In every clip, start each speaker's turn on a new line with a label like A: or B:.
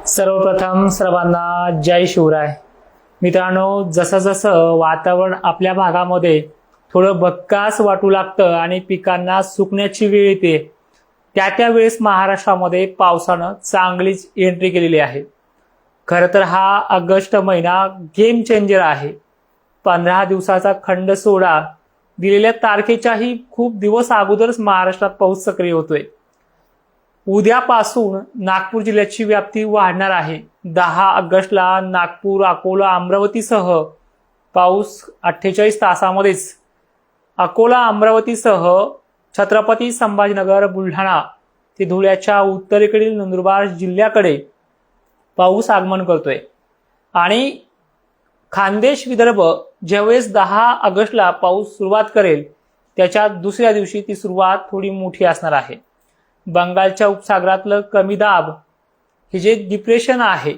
A: सर्वप्रथम सर्वांना जय शिवराय. मित्रांनो, जसं जसं वातावरण आपल्या भागामध्ये थोडं बक्कास वाटू लागतं आणि पिकांना सुकण्याची वेळ येते, त्या वेळेस महाराष्ट्रामध्ये पावसानं चांगलीच एंट्री केलेली आहे. खरं तर हा ऑगस्ट महिना गेम चेंजर आहे. 15 दिवसाचा खंड सोडा दिलेल्या तारखेच्याही खूप दिवस अगोदरच महाराष्ट्रात पाऊस सक्रिय होतोय. उद्यापासून नागपूर जिल्ह्याची व्याप्ती वाढणार आहे. 10 ऑगस्टला नागपूर, अकोला, अमरावतीसह पाऊस 48 तासामध्येच अकोला, अमरावतीसह छत्रपती संभाजीनगर, बुलढाणा ते धुळ्याच्या उत्तरेकडील नंदुरबार जिल्ह्याकडे पाऊस आगमन करतोय. आणि खानदेश, विदर्भ ज्यावेळेस 10 ऑगस्टला पाऊस सुरुवात करेल त्याच्या दुसऱ्या दिवशी ती सुरुवात थोडी मोठी असणार आहे. बंगालच्या उपसागरातलं कमी दाब हे जे डिप्रेशन आहे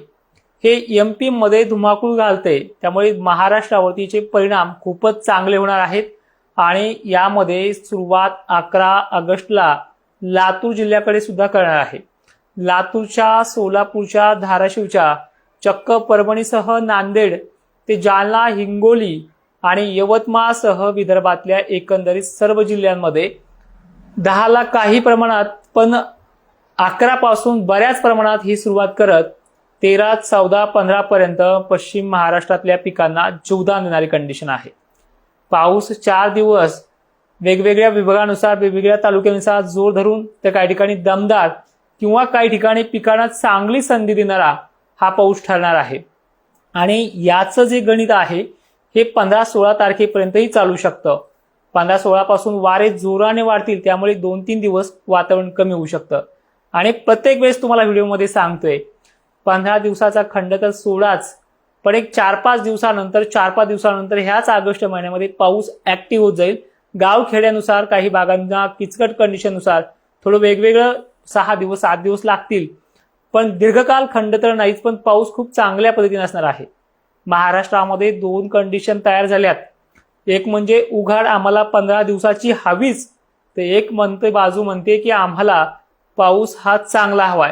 A: हे एमपी मध्ये धुमाकूळ घालते, त्यामुळे महाराष्ट्रावरतीचे परिणाम खूपच चांगले होणार आहेत. आणि यामध्ये सुरुवात 11 ऑगस्टला लातूर जिल्ह्याकडे सुद्धा करणार आहे. लातूरच्या, सोलापूरच्या, धाराशिवच्या, चक्क परभणीसह नांदेड ते जालना, हिंगोली आणि यवतमाळसह विदर्भातल्या एकंदरीत सर्व जिल्ह्यांमध्ये 10 ला काही प्रमाणात, पण 11 पासून बऱ्याच प्रमाणात ही सुरुवात करत 13, 14, 15 पर्यंत पश्चिम महाराष्ट्रातल्या पिकांना जीवदान देणारी कंडिशन आहे. पाऊस 4 दिवस वेगवेगळ्या विभागानुसार, वेगवेगळ्या तालुक्यानुसार जोर धरून, तर काही ठिकाणी दमदार किंवा काही ठिकाणी पिकांना चांगली संधी देणारा हा पाऊस ठरणार आहे. आणि याचं जे गणित आहे हे 15-16 तारखेपर्यंतही चालू शकतं. 15-16 पासून वारे जोराने वाढतील, त्यामुळे 2-3 दिवस वातावरण कमी होऊ शकतं. आणि प्रत्येक वेळेस तुम्हाला व्हिडिओमध्ये सांगतोय 15 दिवसाचा खंड तर सोडाच, पण एक 4-5 दिवसानंतर ह्याच ऑगस्ट महिन्यामध्ये पाऊस ऍक्टिव्ह होत जाईल. गावखेड्यानुसार, काही भागांना किचकट कंडिशननुसार थोडं वेगवेगळं 6 दिवस 7 दिवस लागतील, पण दीर्घकाल खंड तर नाहीच, पण पाऊस खूप चांगल्या पद्धतीने असणार आहे. महाराष्ट्रामध्ये 2 कंडिशन तयार झाल्यात. एक म्हणजे उघाड आम्हाला 15 दिवसाची हवीच, तर एक बाजू म्हणते की आम्हाला पाऊस हा चांगला हवाय.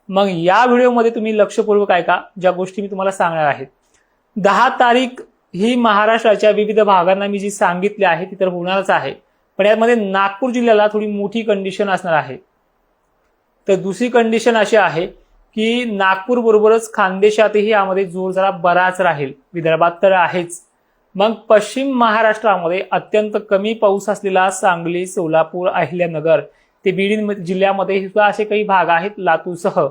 A: मग या व्हिडिओमध्ये तुम्ही लक्षपूर्वक ऐका, ज्या गोष्टी मी तुम्हाला सांगणार आहे. 10 तारीख ही महाराष्ट्राच्या विविध भागांना मी जी सांगितली आहे ती तर होणारच आहे, पण यामध्ये नागपूर जिल्ह्याला थोडी मोठी कंडिशन असणार आहे. तर दुसरी कंडिशन अशी आहे की नागपूर बरोबरच खानदेशातही यामध्ये जोर जरा बराच राहील. विदर्भात तर आहेच. मग पश्चिम महाराष्ट्रामध्ये अत्यंत कमी पाऊस असलेला सांगली, सोलापूर, अहिल्यानगर ते बीड जिल्ह्यामध्ये सुद्धा असे काही भाग आहेत, लातूरसह.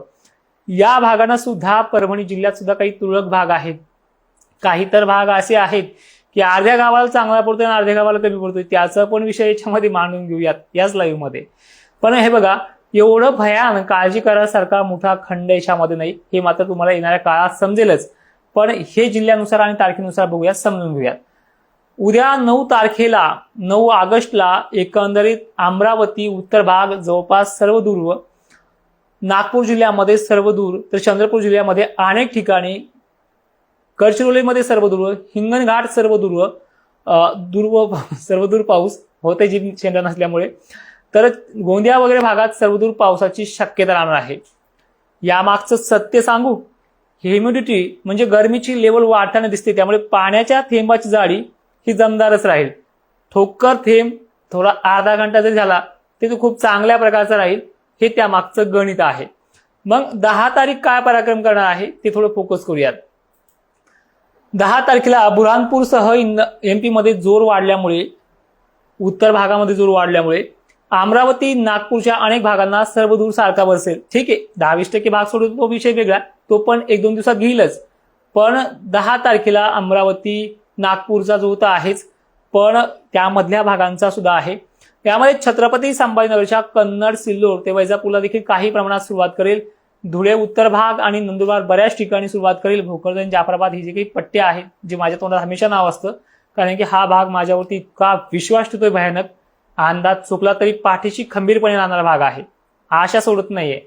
A: या भागांना सुद्धा, परभणी जिल्ह्यात सुद्धा काही तुरळक भाग आहेत. काही तर भाग असे आहेत की अर्ध्या गावाला चांगला पडतोय आणि अर्ध्या गावाला कमी पडतोय. त्याचा पण विषय याच्यामध्ये मांडून घेऊयात याच लाईव्ह मध्ये. पण हे बघा, एवढं भयान काळजी करायसारखा मोठा खंड याच्यामध्ये नाही, हे मात्र तुम्हाला येणाऱ्या काळात समजेलच. पण हे जिल्ह्यानुसार आणि तारखेनुसार बघूयात, समजून घेऊयात. उद्या 9 ऑगस्टला एकंदरीत अमरावती, उत्तर भाग जवळपास सर्वदूर, नागपूर जिल्ह्यामध्ये सर्वदूर, तर चंद्रपूर जिल्ह्यामध्ये अनेक ठिकाणी, गडचिरोलीमध्ये सर्वदूर, हिंगणघाट सर्वदूर, सर्वदूर पाऊस होते जी शेंडा नसल्यामुळे. तर गोंदिया वगैरे भागात सर्वदूर पावसाची शक्यता राहणार आहे. यामागचं सत्य सांगू, ह्युमिडिटी म्हणजे गरमीची लेवल वाढताना दिसते, त्यामुळे पाण्याच्या थेंबाची जाडी ही दमदारच राहील. ठोकर थेंब थोडा अर्धा घंटा जरी झाला ते तो खूप चांगल्या प्रकारचा राहील, हे त्यामागचं गणित आहे. मग 10 तारीख काय पराक्रम करणार आहे ते थोडं फोकस करूयात. 10 तारखेला बुरहानपूरसह एमपी मध्ये जोर वाढल्यामुळे, उत्तर भागामध्ये जोर वाढल्यामुळे अमरावती, नागपूरच्या अनेक भागांना सर्वदूर सारखा बसेल. ठीक आहे, 10-20% भाग सोडून तो विषय वेगळा, तो पण 1-2 दिवसात घेईलच. पण 10 तारखेला अमरावती, नागपूरचा जो तर आहेच, पण त्यामधल्या भागांचा सुद्धा आहे. त्यामध्ये छत्रपती संभाजीनगरच्या कन्नड, सिल्लोड ते वैजापूरला देखील काही प्रमाणात सुरुवात करेल. धुळे उत्तर भाग आणि नंदुरबार बऱ्याच ठिकाणी सुरुवात करेल. भोकरदन, जाफराबाद ही जी काही पट्टे आहेत, जे माझ्या तोंडात हमेशा नाव असतं, कारण की हा भाग माझ्यावरती इतका विश्वास ठेवतोय भयानक. अंदाज चुकला तरी पाठीशी खंबीरपणे राहणारा भाग आहे, आशा सोडत नाहीये.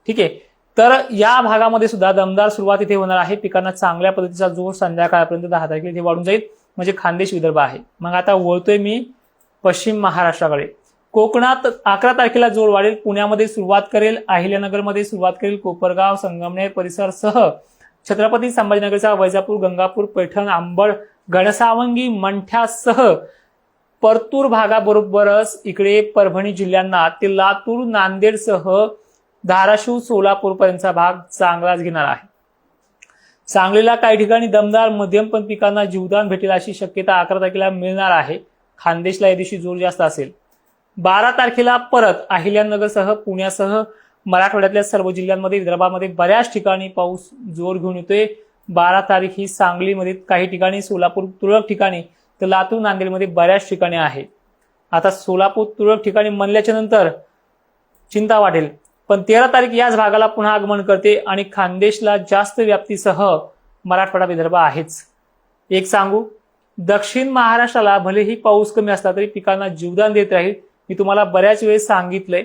A: ठीक आहे, तर या भागामध्ये सुद्धा दमदार सुरुवात इथे होणार आहे. पिकांना चांगल्या पद्धतीचा जोर संध्याकाळपर्यंत 10 तारखेला इथे वाढून जाईल, म्हणजे खानदेश, विदर्भ आहे. मग आता वळतोय मी पश्चिम महाराष्ट्राकडे. कोकणात 11 तारखेला जोर वाढेल. पुण्यामध्ये सुरुवात करेल, अहिल्यानगरमध्ये सुरुवात करेल, कोपरगाव, संगमनेर परिसरसह छत्रपती संभाजीनगरचा वैजापूर, गंगापूर, पैठण, अंबड, घनसावंगी, मंठ्यासह परतूर भागाबरोबरच इकडे परभणी जिल्ह्यांना ते लातूर, नांदेडसह धाराशिव, सोलापूर पर्यंतचा भाग चांगलाच घेणार आहे. सांगलीला काही ठिकाणी दमदार मध्यम पण पिकांना जीवदान भेटेल अशी शक्यता 11 तारखेला मिळणार आहे. खानदेशला या दिवशी जोर जास्त असेल. 12 तारखेला परत अहिल्यानगरसह पुण्यासह मराठवाड्यातल्या सर्व जिल्ह्यांमध्ये, विदर्भामध्ये बऱ्याच ठिकाणी पाऊस जोर घेऊन येतोय. 12 तारीख ही सांगलीमध्ये काही ठिकाणी, सोलापूर तुरळक ठिकाणी, तर लातूर, नांदेडमध्ये बऱ्याच ठिकाणी आहे. आता सोलापूर तुरळक ठिकाणी म्हणल्याच्या नंतर चिंता वाढेल. पण 13 तारीख याच भागाला पुन्हा आगमन करते आणि खानदेशला जास्त व्याप्तीसह मराठवाडा, विदर्भ आहेच. एक सांगू, दक्षिण महाराष्ट्राला भलेही पाऊस कमी असला तरी पिकांना जीवदान देत राहील. मी तुम्हाला बऱ्याच वेळेस सांगितलंय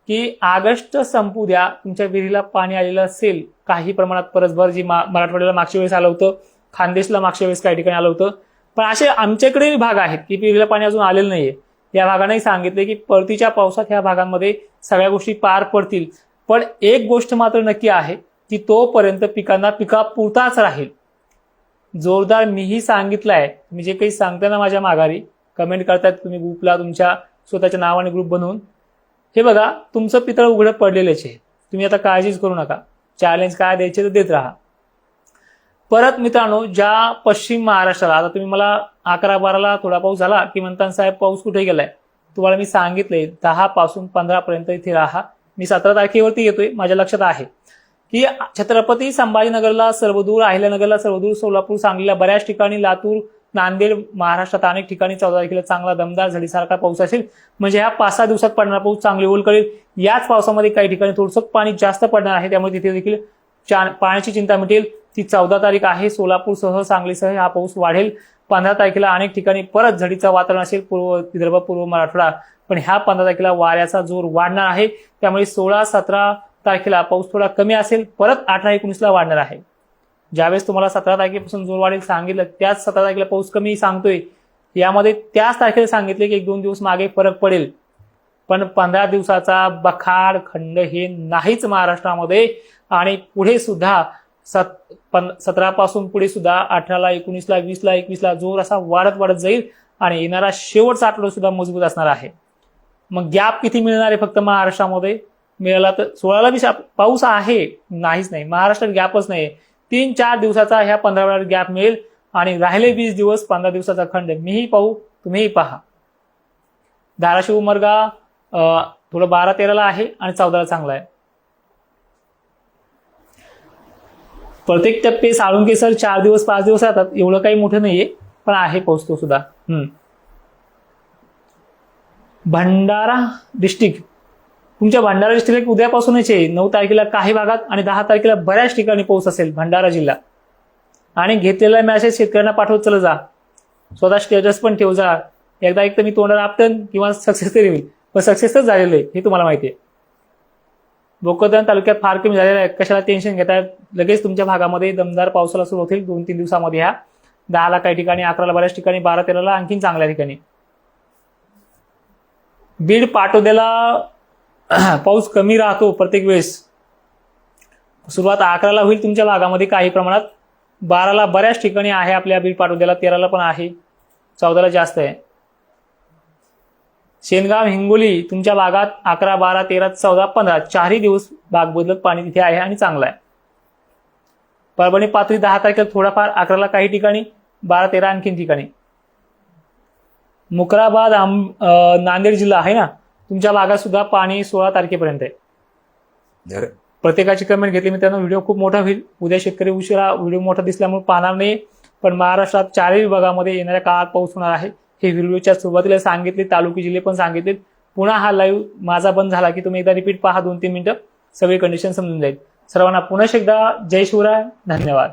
A: की ऑगस्ट संपू द्या, तुमच्या विहिरीला पाणी आलेलं असेल काही प्रमाणात परसभर, जी मराठवाड्याला मागच्या वेळेस आलं होतं, खानदेशला मागच्या वेळेस काही ठिकाणी आलं होतं. पण असे आमच्याकडे भाग आहेत की विहिरीला पाणी अजून आलेलं नाहीये. या भागाने सांगितले की परतीच्या पावसात ह्या भागांमध्ये सगळ्या गोष्टी पार पडतील. पण एक गोष्ट मात्र नक्की आहे की तोपर्यंत पिकांना पिकापुरताच राहील. जोरदार मीही सांगितलंय, तुम्ही जे काही सांगताना माझ्या माघारी कमेंट करतायत तुम्ही ग्रुपला, तुमच्या स्वतःच्या नावाने ग्रुप बनवून, हे बघा तुमचं पितळ उघडं पडलेलेच आहे. तुम्ही आता काळजीच करू नका. चॅलेंज काय द्यायचे तर देत राहा. परत मित्रांनो, ज्या पश्चिम महाराष्ट्राला, आता तुम्ही मला 11-12ला थोडा पाऊस झाला की म्हणता साहेब पाऊस कुठे गेलाय, तुम्हाला मी सांगितलंय 10 पासून 15 पर्यंत इथे राहा. मी 17 तारखेवरती येतोय. माझ्या लक्षात आहे की छत्रपती संभाजीनगरला सर्वदूर, अहिल्यानगरला सर्वदूर, सोलापूर, सांगलीला बऱ्याच ठिकाणी, लातूर, नांदेड, महाराष्ट्रात अनेक ठिकाणी 14 तारखेला चांगला दमदार झडीसारखा पाऊस असेल. म्हणजे ह्या 5-6 दिवसात पडणारा पाऊस चांगली ओल करेल. याच पावसामध्ये काही ठिकाणी थोडंसं पाणी जास्त पडणार आहे, त्यामुळे तिथे देखील पाण्याची चिंता मिटेल. ती 14 तारीख आहे. सोलापूरसह, सांगलीसह हा पाऊस वाढेल. 15 तारखेला अनेक ठिकाणी परत झडीचं वातावरण असेल, पूर्व विदर्भ, पूर्व मराठवाडा. पण ह्या 15 तारखेला वाऱ्याचा जोर वाढणार आहे. त्यामुळे 16-17 तारखेला पाऊस थोडा कमी असेल, परत 18-19ला वाढणार आहे. ज्यावेळेस तुम्हाला 17 तारखेपासून जोर वाढेल सांगितलं, त्याच 17 तारखेला पाऊस कमी सांगतोय. यामध्ये त्याच तारखेला सांगितले की 1-2 दिवस मागे फरक पडेल. पण 15 दिवसाचा बखाड खंड हे नाहीच महाराष्ट्रामध्ये. आणि पुढे सुद्धा 17 पासून पुढे सुद्धा 18ला, 19ला, 20ला, 21ला जोर असा वाढत जाईल. आणि येणारा शेवटचा आठवडा सुद्धा मजबूत असणार आहे. मग गॅप किती मिळणार आहे फक्त महाराष्ट्रामध्ये? मिळाला तर 16ला बी पाऊस आहे, नाहीच नाही. महाराष्ट्रात गॅपच नाही. 3-4 दिवसाचा ह्या 15 वेळा गॅप मिळेल आणि राहिले 20 दिवस 15 दिवसाचा खंड. मीही पाहू, तुम्हीही पहा. धाराशिव, उमरगा थोडं 12-13ला आहे आणि 14ला चांगला आहे. प्रत्येक टप्पे साळुंकेसर 4 दिवस 5 दिवस राहतात. एवढं काही मोठं नाहीये, पण आहे पाऊस तो सुद्धा. भंडारा डिस्ट्रिक्ट, तुमच्या भंडारा डिस्ट्रिक्ट उद्यापासूनच आहे. 9 तारखेला काही भागात आणि 10 तारखेला बऱ्याच ठिकाणी पाऊस असेल भंडारा जिल्हा. आणि घेतलेला मॅसेज शेतकऱ्यांना पाठवत चला जा. स्वतः स्टेटस पण ठेव जा. एकदा एक तर मी तोंडाला आपटन किंवा सक्सेस तरी होईल, पण सक्सेसच झालेलं आहे हे तुम्हाला माहिती आहे. भोकरदन तालुक्यात फार कमी झालेला आहे. कशाला टेन्शन घेताय? लगेच तुमच्या भागामध्ये दमदार पावसाला सुरुवात होईल 2-3 दिवसामध्ये. ह्या 10ला काही ठिकाणी, 11ला बऱ्याच ठिकाणी, 12-13ला आणखीन चांगल्या ठिकाणी. बीड, पाटोद्याला पाऊस कमी राहतो प्रत्येक वेळेस. सुरुवात 11ला होईल तुमच्या भागामध्ये काही प्रमाणात. 12ला बऱ्याच ठिकाणी आहे आपल्या बीड, पाटोद्याला. 13ला पण आहे. 14ला जास्त आहे. शेनगाव, हिंगोली तुमच्या भागात 11, 12, 13, 14, 15 चारही दिवस भाग बदलत पाणी तिथे आहे आणि चांगलं आहे. परभणी, पाथरी 10 तारखेला थोडाफार, 11ला काही ठिकाणी, 12-13 आणखीन ठिकाणी. मुकराबाद, नांदेड जिल्हा आहे ना, तुमच्या भागात सुद्धा पाणी 16 तारखेपर्यंत आहे. प्रत्येकाची कमेंट घेतली मित्रांनो. व्हिडिओ खूप मोठा होईल. उद्या शेतकरी उशिरा व्हिडिओ मोठा दिसल्यामुळे पाहणार नाही. पण महाराष्ट्रात 4ही विभागामध्ये येणाऱ्या काळात पाऊस होणार आहे. हे व्हिडिओच्या सुरुवातीला सांगितले, तालुके जिल्हे पण सांगितले. पुन्हा हा लाईव्ह माझा बंद झाला की तुम्ही एकदा रिपीट पहा 2-3 मिनिटं, सगळी कंडिशन समजून जाईल. सर्वांना पुन्हा एकदा जय शिवराय, धन्यवाद.